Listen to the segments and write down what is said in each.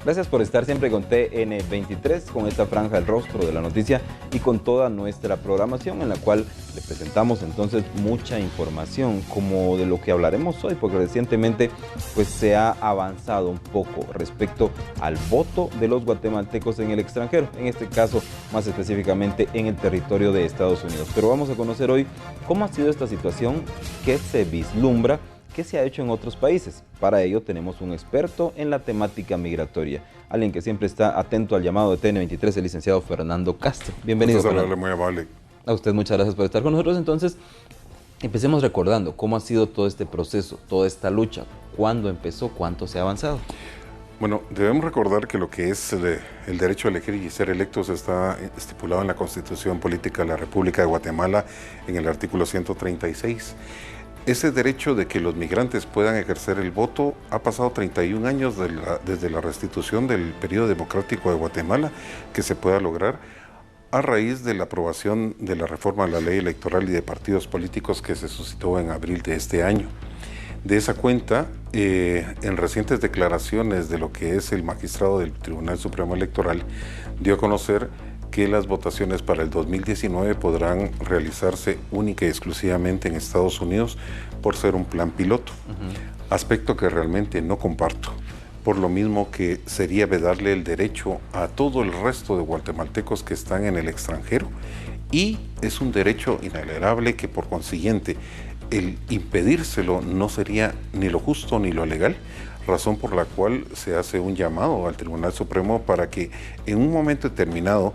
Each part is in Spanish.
Gracias por estar siempre con TN23, con esta franja El Rostro de la Noticia y con toda nuestra programación en la cual le presentamos entonces mucha información como de lo que hablaremos hoy, porque recientemente pues se ha avanzado un poco respecto al voto de los guatemaltecos en el extranjero, en este caso más específicamente en el territorio de Estados Unidos. Pero vamos a conocer hoy cómo ha sido esta situación, qué se vislumbra, qué se ha hecho en otros países. Para ello tenemos un experto en la temática migratoria, alguien que siempre está atento al llamado de TN23, el licenciado Fernando Castro. Bienvenido, Fernando. Muy amable. A usted muchas gracias por estar con nosotros. Entonces, empecemos recordando cómo ha sido todo este proceso, toda esta lucha, cuándo empezó, cuánto se ha avanzado. Bueno, debemos recordar que lo que es el derecho a elegir y ser electos está estipulado en la Constitución Política de la República de Guatemala en el artículo 136. Ese derecho de que los migrantes puedan ejercer el voto ha pasado 31 años desde la restitución del periodo democrático de Guatemala que se pueda lograr a raíz de la aprobación de la reforma a la ley electoral y de partidos políticos que se suscitó en abril de este año. De esa cuenta, en recientes declaraciones de lo que es el magistrado del Tribunal Supremo Electoral, dio a conocer que las votaciones para el 2019 podrán realizarse única y exclusivamente en Estados Unidos por ser un plan piloto, aspecto que realmente no comparto, por lo mismo que sería vedarle el derecho a todo el resto de guatemaltecos que están en el extranjero y es un derecho inalienable que por consiguiente el impedírselo no sería ni lo justo ni lo legal, razón por la cual se hace un llamado al Tribunal Supremo para que en un momento determinado,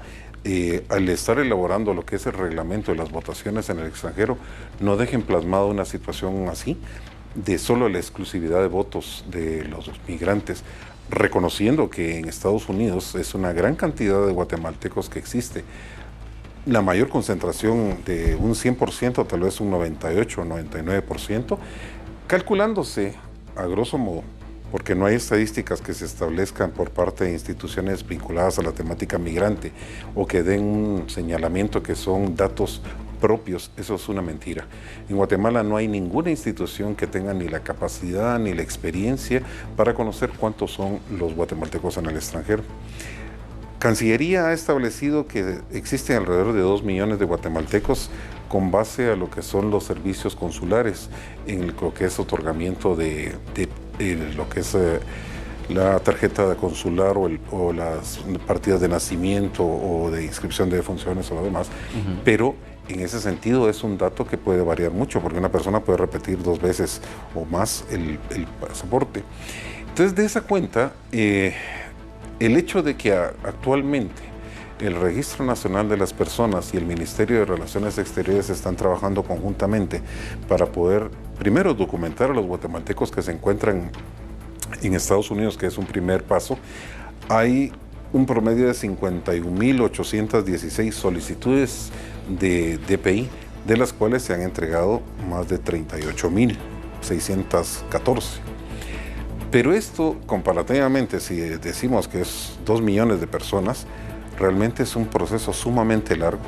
al estar elaborando lo que es el reglamento de las votaciones en el extranjero, no dejen plasmado una situación así, de solo la exclusividad de votos de los migrantes, reconociendo que en Estados Unidos es una gran cantidad de guatemaltecos que existe, la mayor concentración de un 100%, tal vez un 98 o 99%, calculándose a grosso modo, porque no hay estadísticas que se establezcan por parte de instituciones vinculadas a la temática migrante o que den un señalamiento que son datos propios, eso es una mentira. En Guatemala no hay ninguna institución que tenga ni la capacidad ni la experiencia para conocer cuántos son los guatemaltecos en el extranjero. Cancillería ha establecido que existen alrededor de 2 millones de guatemaltecos con base a lo que son los servicios consulares en lo que es otorgamiento de lo que es la tarjeta consular o las partidas de nacimiento o de inscripción de defunciones o lo demás, pero en ese sentido es un dato que puede variar mucho porque una persona puede repetir 2 veces o más el pasaporte. Entonces, de esa cuenta, el hecho de que actualmente el Registro Nacional de las Personas y el Ministerio de Relaciones Exteriores están trabajando conjuntamente para poder, primero, documentar a los guatemaltecos que se encuentran en Estados Unidos, que es un primer paso. Hay un promedio de 51.816 solicitudes de DPI, de las cuales se han entregado más de 38.614. Pero esto, comparativamente, si decimos que es 2 millones de personas, realmente es un proceso sumamente largo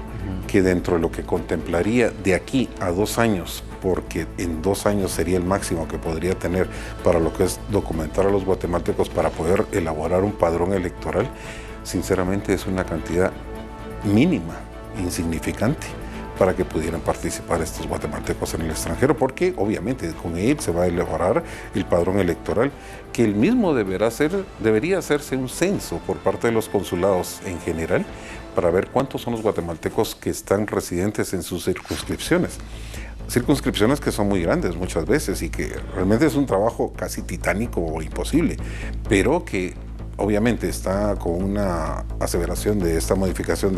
que dentro de lo que contemplaría de aquí a 2 años, porque en 2 años sería el máximo que podría tener para lo que es documentar a los guatemaltecos para poder elaborar un padrón electoral, sinceramente es una cantidad mínima, insignificante, para que pudieran participar estos guatemaltecos en el extranjero, porque obviamente con él se va a elaborar el padrón electoral, que el mismo debería hacerse un censo por parte de los consulados en general, para ver cuántos son los guatemaltecos que están residentes en sus circunscripciones. Circunscripciones que son muy grandes muchas veces y que realmente es un trabajo casi titánico o imposible, pero que obviamente está con una aseveración de esta modificación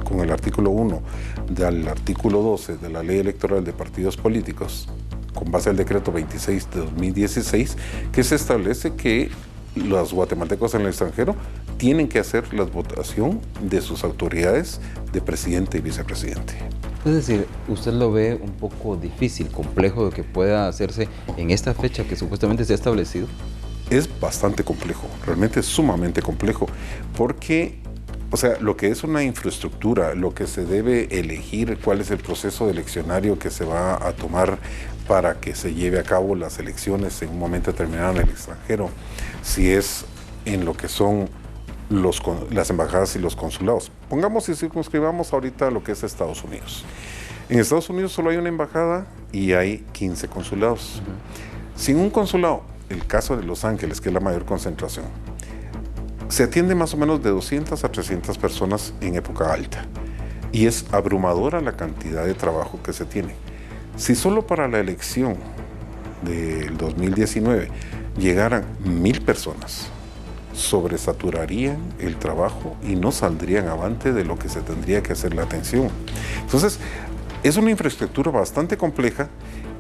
con el artículo 1 del artículo 12 de la Ley Electoral de Partidos Políticos, con base al decreto 26 de 2016, que se establece que los guatemaltecos en el extranjero tienen que hacer la votación de sus autoridades de presidente y vicepresidente. Es decir, ¿usted lo ve un poco difícil, complejo de que pueda hacerse en esta fecha que supuestamente se ha establecido? Es bastante complejo, realmente es sumamente complejo, porque, o sea, lo que es una infraestructura, lo que se debe elegir, cuál es el proceso eleccionario que se va a tomar para que se lleve a cabo las elecciones en un momento determinado en el extranjero, si es en lo que son las embajadas y los consulados. Pongamos y circunscribamos ahorita lo que es Estados Unidos. En Estados Unidos solo hay una embajada y hay 15 consulados. Sin un consulado, el caso de Los Ángeles, que es la mayor concentración, se atiende más o menos de 200 a 300 personas en época alta. Y es abrumadora la cantidad de trabajo que se tiene. Si solo para la elección del 2019 llegaran 1000 personas, sobresaturarían el trabajo y no saldrían avante de lo que se tendría que hacer la atención. Entonces, es una infraestructura bastante compleja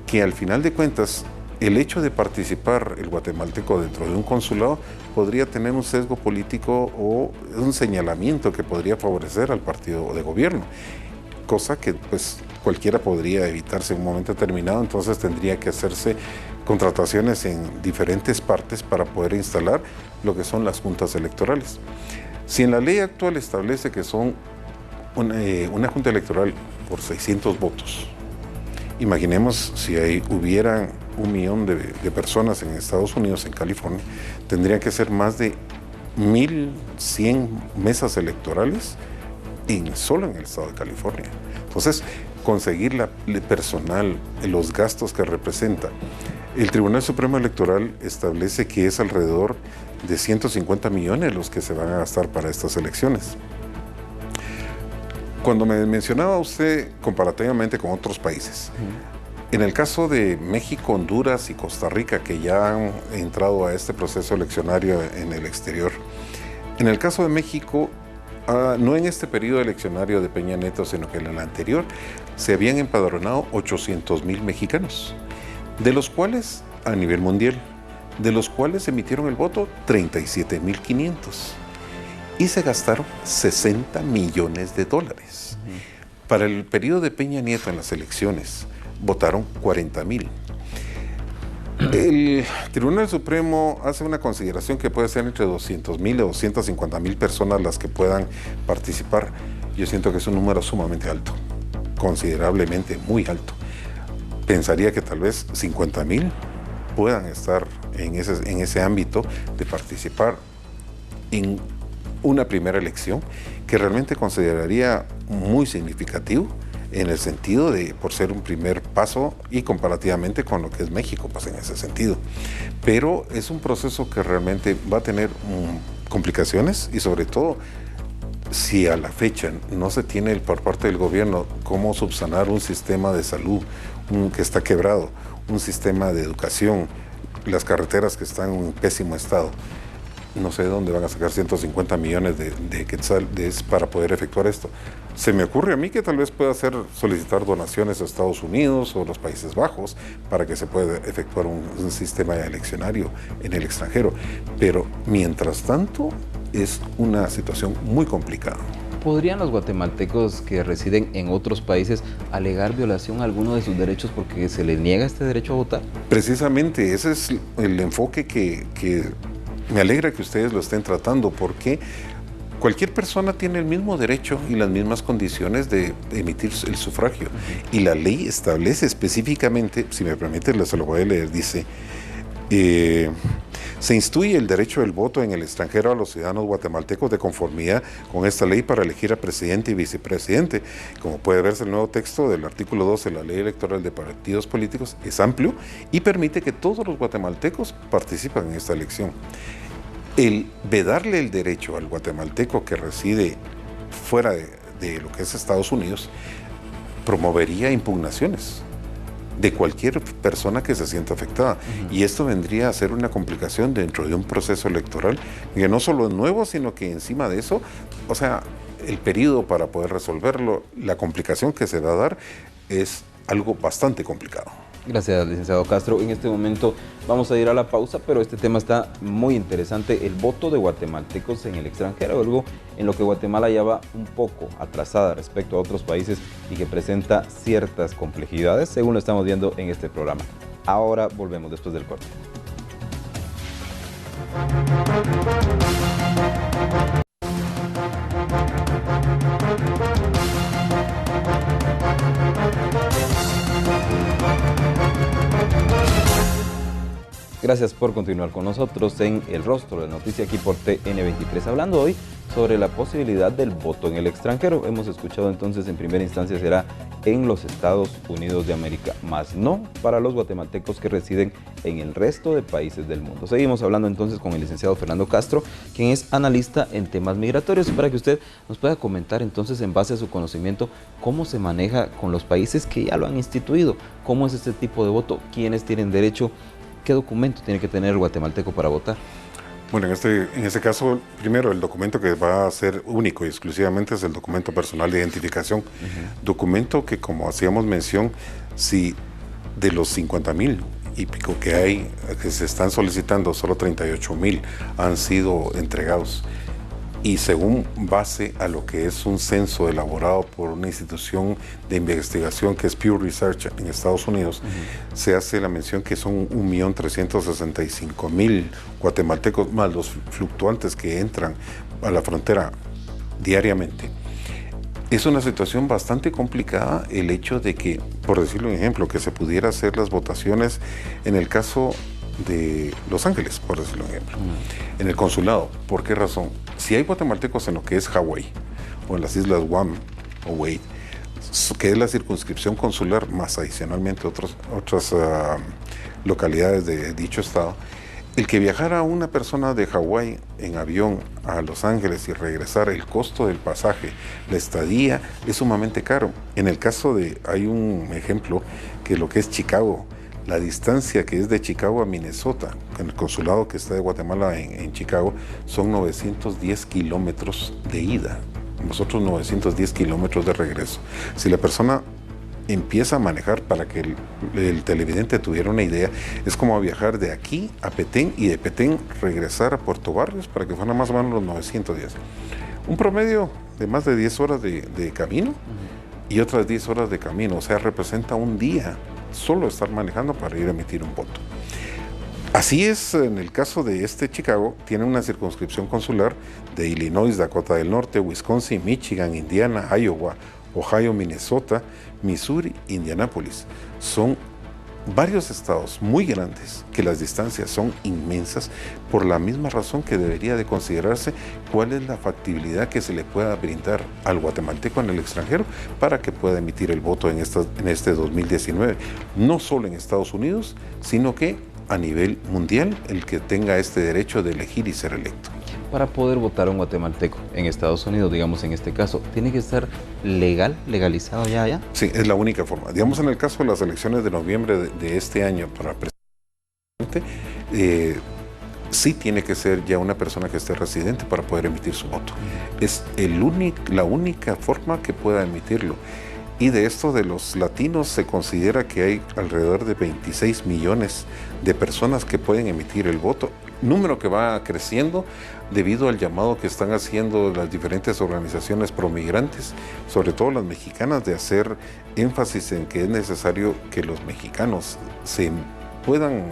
que al final de cuentas, el hecho de participar el guatemalteco dentro de un consulado podría tener un sesgo político o un señalamiento que podría favorecer al partido de gobierno, cosa que pues cualquiera podría evitarse en un momento determinado. Entonces tendría que hacerse contrataciones en diferentes partes para poder instalar lo que son las juntas electorales. Si en la ley actual establece que son una junta electoral por 600 votos, imaginemos si hubieran 1 millón de personas en Estados Unidos, en California, tendrían que ser más de 1100 mesas electorales solo en el estado de California. Entonces, conseguir el personal, los gastos que representa. El Tribunal Supremo Electoral establece que es alrededor de 150 millones los que se van a gastar para estas elecciones. Cuando me mencionaba usted comparativamente con otros países, en el caso de México, Honduras y Costa Rica, que ya han entrado a este proceso eleccionario en el exterior, en el caso de México, no en este periodo eleccionario de Peña Nieto, sino que en el anterior, se habían empadronado 800,000 mexicanos, de los cuales, a nivel mundial, de los cuales emitieron el voto 37,500 y se gastaron 60 millones de dólares. Para el periodo de Peña Nieto en las elecciones, votaron 40,000. El Tribunal Supremo hace una consideración que puede ser entre 200,000 o 250,000 personas las que puedan participar. Yo siento que es un número sumamente alto, considerablemente muy alto. Pensaría que tal vez 50,000 puedan estar en ese ámbito de participar en una primera elección que realmente consideraría muy significativo en el sentido de, por ser un primer paso y comparativamente con lo que es México, pues en ese sentido. Pero es un proceso que realmente va a tener complicaciones y sobre todo si a la fecha no se tiene por parte del gobierno cómo subsanar un sistema de salud que está quebrado, un sistema de educación, las carreteras que están en un pésimo estado. No sé de dónde van a sacar 150 millones de quetzales para poder efectuar esto. Se me ocurre a mí que tal vez pueda solicitar donaciones a Estados Unidos o los Países Bajos para que se pueda efectuar un sistema eleccionario en el extranjero. Pero mientras tanto es una situación muy complicada. ¿Podrían los guatemaltecos que residen en otros países alegar violación a alguno de sus derechos porque se les niega este derecho a votar? Precisamente ese es el enfoque que me alegra que ustedes lo estén tratando, porque cualquier persona tiene el mismo derecho y las mismas condiciones de emitir el sufragio. Y la ley establece específicamente, si me permite, se lo voy a leer, dice: se instituye el derecho del voto en el extranjero a los ciudadanos guatemaltecos de conformidad con esta ley para elegir a presidente y vicepresidente. Como puede verse, el nuevo texto del artículo 12 de la Ley Electoral de Partidos Políticos es amplio y permite que todos los guatemaltecos participen en esta elección. El vedarle el derecho al guatemalteco que reside fuera de lo que es Estados Unidos promovería impugnaciones de cualquier persona que se sienta afectada. Y esto vendría a ser una complicación dentro de un proceso electoral que no solo es nuevo, sino que encima de eso, o sea, el periodo para poder resolverlo, la complicación que se va a dar es algo bastante complicado. Gracias, licenciado Castro. En este momento vamos a ir a la pausa, pero este tema está muy interesante, el voto de guatemaltecos en el extranjero, algo en lo que Guatemala ya va un poco atrasada respecto a otros países y que presenta ciertas complejidades, según lo estamos viendo en este programa. Ahora volvemos después del corte. Gracias por continuar con nosotros en El Rostro de Noticia aquí por TN23, hablando hoy sobre la posibilidad del voto en el extranjero. Hemos escuchado entonces en primera instancia será en los Estados Unidos de América, más no para los guatemaltecos que residen en el resto de países del mundo. Seguimos hablando entonces con el licenciado Fernando Castro, quien es analista en temas migratorios, para que usted nos pueda comentar entonces en base a su conocimiento cómo se maneja con los países que ya lo han instituido, cómo es este tipo de voto, quiénes tienen derecho. ¿Qué documento tiene que tener el guatemalteco para votar? Bueno, en este caso, primero, el documento que va a ser único y exclusivamente es el documento personal de identificación. Documento que, como hacíamos mención, si de los 50,000 y pico que hay, que se están solicitando, solo 38,000 han sido entregados. Y según base a lo que es un censo elaborado por una institución de investigación que es Pew Research en Estados Unidos, se hace la mención que son 1,365,000 guatemaltecos más los fluctuantes que entran a la frontera diariamente. Es una situación bastante complicada el hecho de que, por decirlo un ejemplo, que se pudiera hacer las votaciones en el caso de Los Ángeles, por decirlo un ejemplo, en el consulado. ¿Por qué razón? Si hay guatemaltecos en lo que es Hawái o en las islas Guam o Wade, que es la circunscripción consular, más adicionalmente otras localidades de dicho estado, el que viajara una persona de Hawái en avión a Los Ángeles y regresar, el costo del pasaje, la estadía, es sumamente caro. En el caso de, hay un ejemplo que lo que es Chicago, la distancia que es de Chicago a Minnesota, en el consulado que está de Guatemala en Chicago, son 910 kilómetros de ida, nosotros 910 kilómetros de regreso. Si la persona empieza a manejar, para que el televidente tuviera una idea, es como viajar de aquí a Petén y de Petén regresar a Puerto Barrios, para que fueran más o menos los 910. Un promedio de más de 10 horas de camino y otras 10 horas de camino, o sea, representa un día solo estar manejando para ir a emitir un voto. Así es en el caso de Chicago, tiene una circunscripción consular de Illinois, Dakota del Norte, Wisconsin, Michigan, Indiana, Iowa, Ohio, Minnesota, Missouri, Indianápolis. Son varios estados muy grandes que las distancias son inmensas, por la misma razón que debería de considerarse cuál es la factibilidad que se le pueda brindar al guatemalteco en el extranjero para que pueda emitir el voto en este 2019, no solo en Estados Unidos, sino que a nivel mundial, el que tenga este derecho de elegir y ser electo. Para poder votar a un guatemalteco en Estados Unidos, digamos en este caso, ¿tiene que estar legalizado ya allá? Sí, es la única forma. Digamos en el caso de las elecciones de noviembre de este año para presidente, sí tiene que ser ya una persona que esté residente para poder emitir su voto. Es la única forma que pueda emitirlo. Y de esto de los latinos se considera que hay alrededor de 26 millones de personas que pueden emitir el voto, número que va creciendo debido al llamado que están haciendo las diferentes organizaciones promigrantes, sobre todo las mexicanas, de hacer énfasis en que es necesario que los mexicanos se puedan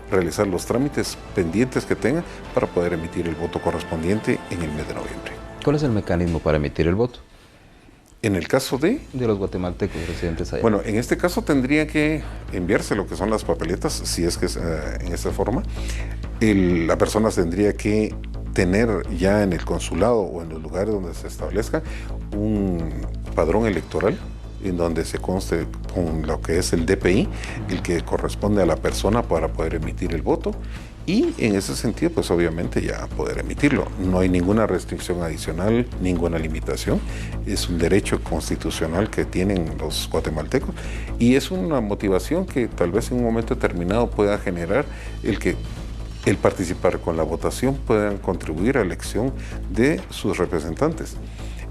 realizar los trámites pendientes que tengan para poder emitir el voto correspondiente en el mes de noviembre. ¿Cuál es el mecanismo para emitir el voto? En el caso de los guatemaltecos residentes allá. Bueno, en este caso tendría que enviarse lo que son las papeletas, si es que es en esta forma. La persona tendría que tener ya en el consulado o en los lugares donde se establezca un padrón electoral en donde se conste con lo que es el DPI, el que corresponde a la persona para poder emitir el voto, y en ese sentido pues obviamente ya poder emitirlo. No hay ninguna restricción adicional, ninguna limitación, es un derecho constitucional que tienen los guatemaltecos y es una motivación que tal vez en un momento determinado pueda generar el participar con la votación, puedan contribuir a la elección de sus representantes.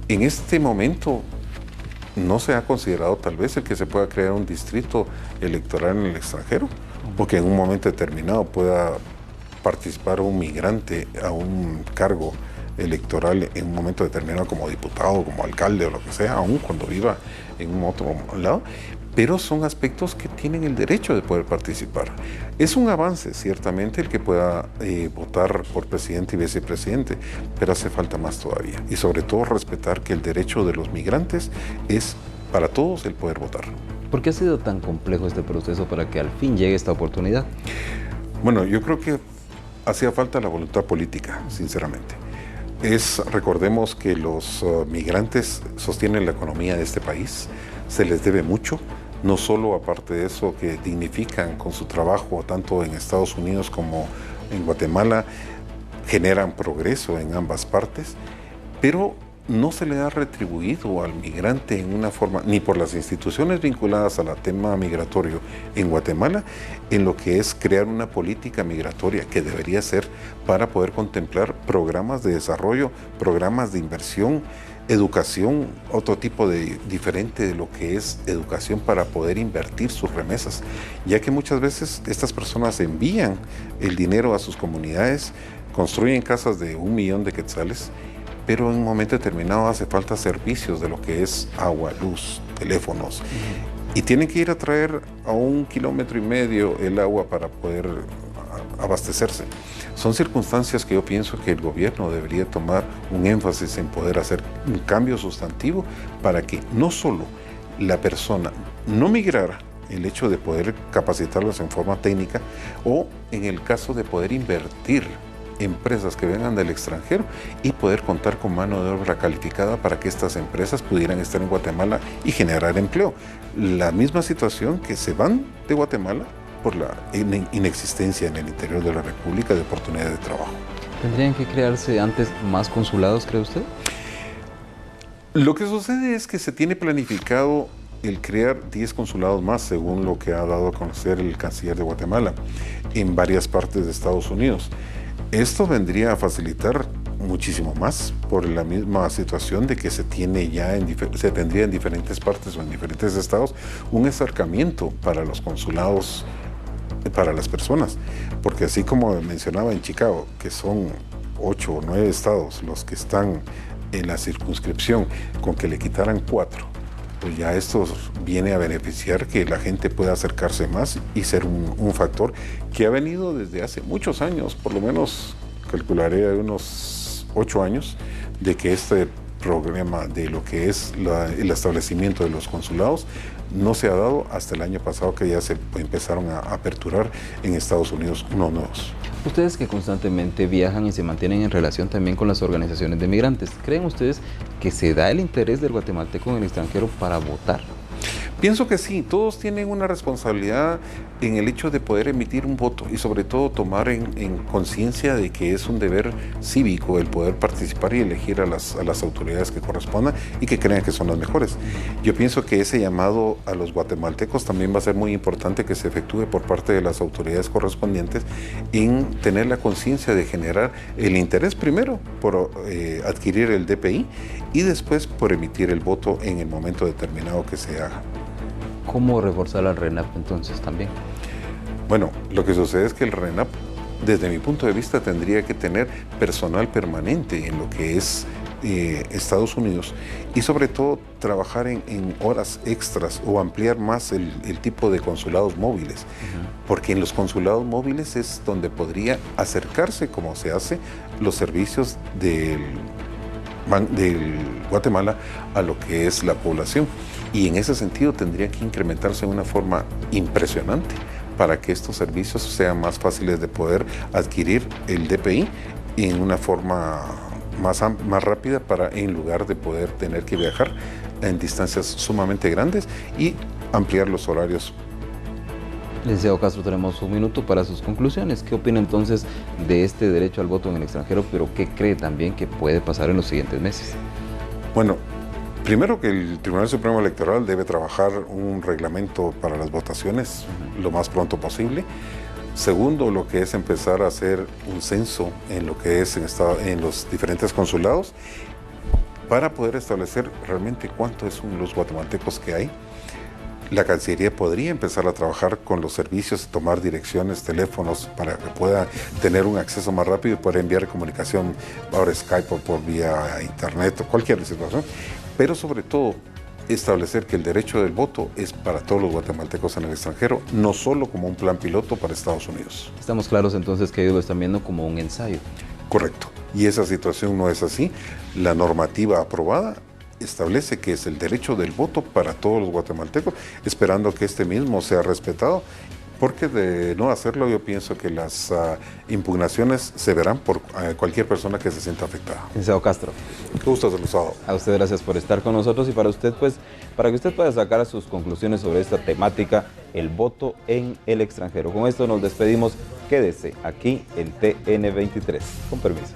En este momento no se ha considerado tal vez el que se pueda crear un distrito electoral en el extranjero, porque en un momento determinado pueda participar un migrante a un cargo electoral en un momento determinado como diputado, como alcalde o lo que sea, aún cuando viva en un otro lado, pero son aspectos que tienen el derecho de poder participar. Es un avance, ciertamente, el que pueda votar por presidente y vicepresidente, pero hace falta más todavía. Y sobre todo respetar que el derecho de los migrantes es para todos el poder votar. ¿Por qué ha sido tan complejo este proceso para que al fin llegue esta oportunidad? Bueno, yo creo que hacía falta la voluntad política, sinceramente. Recordemos que los migrantes sostienen la economía de este país, se les debe mucho, no solo aparte de eso que dignifican con su trabajo tanto en Estados Unidos como en Guatemala, generan progreso en ambas partes, pero no se le ha retribuido al migrante en una forma, ni por las instituciones vinculadas al tema migratorio en Guatemala, en lo que es crear una política migratoria que debería ser para poder contemplar programas de desarrollo, programas de inversión, educación, otro tipo de diferente de lo que es educación para poder invertir sus remesas, ya que muchas veces estas personas envían el dinero a sus comunidades, construyen casas de 1 millón de quetzales, pero en un momento determinado hace falta servicios de lo que es agua, luz, teléfonos, y tienen que ir a traer a 1,5 kilómetros el agua para poder abastecerse. Son circunstancias que yo pienso que el gobierno debería tomar un énfasis en poder hacer un cambio sustantivo para que no solo la persona no migrara, el hecho de poder capacitarlos en forma técnica, o en el caso de poder invertir empresas que vengan del extranjero y poder contar con mano de obra calificada para que estas empresas pudieran estar en Guatemala y generar empleo. La misma situación que se van de Guatemala por la inexistencia en el interior de la República de oportunidades de trabajo. ¿Tendrían que crearse antes más consulados, cree usted? Lo que sucede es que se tiene planificado el crear 10 consulados más, según lo que ha dado a conocer el canciller de Guatemala, en varias partes de Estados Unidos. Esto vendría a facilitar muchísimo más por la misma situación de que se tendría en diferentes partes o en diferentes estados un acercamiento para los consulados, para las personas, porque así como mencionaba en Chicago, que son 8 o 9 estados los que están en la circunscripción, con que le quitaran 4, pues ya esto viene a beneficiar que la gente pueda acercarse más y ser un factor que ha venido desde hace muchos años, por lo menos calcularé de unos 8 años, de que este programa de lo que es el establecimiento de los consulados no se ha dado hasta el año pasado, que ya se empezaron a aperturar en Estados Unidos unos nuevos. Ustedes que constantemente viajan y se mantienen en relación también con las organizaciones de migrantes, ¿creen ustedes que se da el interés del guatemalteco en el extranjero para votar? Pienso que sí, todos tienen una responsabilidad en el hecho de poder emitir un voto y sobre todo tomar en conciencia de que es un deber cívico el poder participar y elegir a las autoridades que correspondan y que crean que son las mejores. Yo pienso que ese llamado a los guatemaltecos también va a ser muy importante que se efectúe por parte de las autoridades correspondientes en tener la conciencia de generar el interés primero por adquirir el DPI y después por emitir el voto en el momento determinado que se haga. ¿Cómo reforzar al RENAP entonces también? Bueno, lo que sucede es que el RENAP, desde mi punto de vista, tendría que tener personal permanente en lo que es Estados Unidos y sobre todo trabajar en horas extras o ampliar más el tipo de consulados móviles, porque en los consulados móviles es donde podría acercarse, como se hace, los servicios del Guatemala a lo que es la población. Y en ese sentido tendría que incrementarse de una forma impresionante para que estos servicios sean más fáciles de poder adquirir el DPI en una forma más rápida en lugar de poder tener que viajar en distancias sumamente grandes y ampliar los horarios. Licenciado Castro, tenemos 1 minuto para sus conclusiones. ¿Qué opina entonces de este derecho al voto en el extranjero, pero qué cree también que puede pasar en los siguientes meses? Bueno, primero que el Tribunal Supremo Electoral debe trabajar un reglamento para las votaciones lo más pronto posible. Segundo, lo que es empezar a hacer un censo en lo que es en los diferentes consulados para poder establecer realmente cuántos son los guatemaltecos que hay. La Cancillería podría empezar a trabajar con los servicios, tomar direcciones, teléfonos, para que pueda tener un acceso más rápido y poder enviar comunicación por Skype o por vía internet o cualquier situación. Pero sobre todo, establecer que el derecho del voto es para todos los guatemaltecos en el extranjero, no solo como un plan piloto para Estados Unidos. Estamos claros entonces que ellos lo están viendo como un ensayo. Correcto. Y esa situación no es así. La normativa aprobada establece que es el derecho del voto para todos los guatemaltecos, esperando que este mismo sea respetado Porque de no hacerlo, yo pienso que las impugnaciones se verán por cualquier persona que se sienta afectada. Licenciado Castro. Qué gusto haberlo saludado. A usted gracias por estar con nosotros y para usted, pues, para que usted pueda sacar sus conclusiones sobre esta temática, el voto en el extranjero. Con esto nos despedimos. Quédese aquí en TN23. Con permiso.